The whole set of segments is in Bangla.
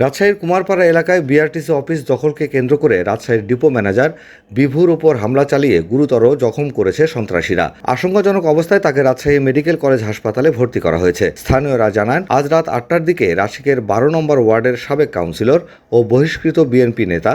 রাজশাহীর কুমারপাড়া এলাকায় বিআরটিসি অফিস দখলকে কেন্দ্র করে রাজশাহীর ডিপো ম্যানেজার বিভুর ওপর হামলা চালিয়ে গুরুতর জখম করেছে সন্ত্রাসীরা। আশঙ্কাজনক অবস্থায় তাকে রাজশাহী মেডিকেল কলেজ হাসপাতালে ভর্তি করা হয়েছে। স্থানীয়রা জানান, আজ রাত 8টার দিকে রাশিকের 12 নম্বর ওয়ার্ডের সাবেক কাউন্সিলর ও বহিষ্কৃত বিএনপি নেতা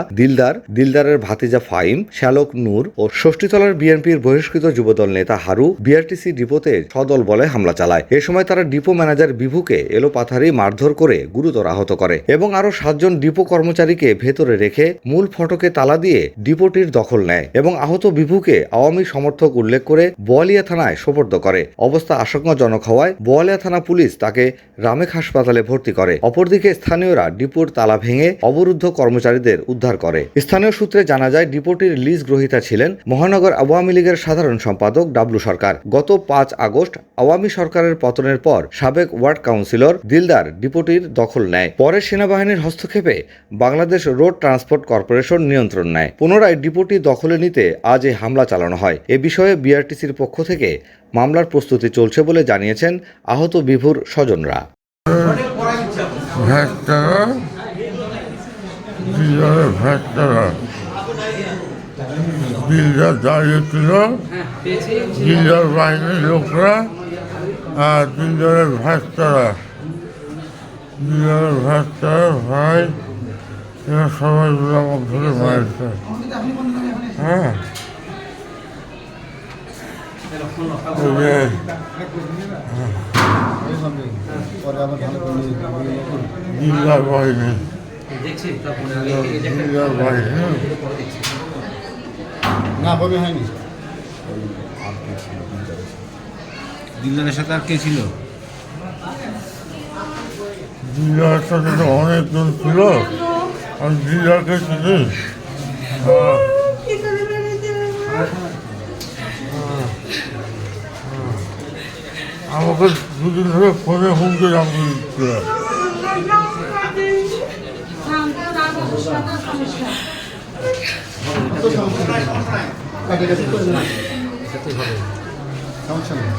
দিলদারের ভাতিজা ফাহিম, শ্যালক নূর ও ষষ্ঠীতলার বিএনপির বহিষ্কৃত যুবদল নেতা হারু বিআরটিসি ডিপোতে সদল বলে হামলা চালায়। এ সময় তারা ডিপো ম্যানেজার বিভুকে এলোপাথারি মারধর করে গুরুতর আহত করে এবং আরো 7 জন ডিপো কর্মচারীকে ভেতরে রেখে মূল ফটকে তালা দিয়ে ডিপোটির দখল নেয় এবং আহত বিভুকে আওয়ামী সমর্থক উল্লেখ করে বোয়ালিয়া থানায় সোপর্দ করে। অবস্থা আশঙ্কাজনক হওয়ায় বোয়ালিয়া থানা পুলিশ তাকে রামেক হাসপাতালে ভর্তি করে। অপরদিকে স্থানীয়রা ডিপোর তালা ভেঙে অবরুদ্ধ কর্মচারীদের উদ্ধার করে। স্থানীয় সূত্রে জানা যায়, ডিপোটির লিজ গ্রহীতা ছিলেন মহানগর আওয়ামী লীগের সাধারণ সম্পাদক ডাবলু সরকার। গত 5 আগস্ট আওয়ামী সরকারের পতনের পর সাবেক ওয়ার্ড কাউন্সিলর দিলদার ডিপোটির দখল নেয়। পরে সেনাবাহিনীর হস্তক্ষেপে বাংলাদেশ রোড ট্রান্সপোর্ট কর্পোরেশন নিয়ন্ত্রণ নেয়। পুনরায় ডিপোটি দখলে নিতে আজ এই হামলা চালানো হয়। এ বিষয়ে বিআরটিসির পক্ষ থেকে মামলার প্রস্তুতি চলছে বলে জানিয়েছেন আহত বিভুর স্বজনরা। দাঁড়িয়েছিল দিলদার বাহিনীর লোকরা আর দিলদারের ভাইস্তারা ভাই এরা সবাই আমাকে ধরে মারছে। হ্যাঁ, দিলদার বাহিনী না বমি হয়নি। দিলদারের সাথে আর কে ছিল? দিলদারের সাথে তো অনেকজন ছিল। আমি দিলদারকে চিনি। আমাকে দুদিন ধরে ফোনে হুমকি জামকি দিচ্ছিল। সমস্যা নেই।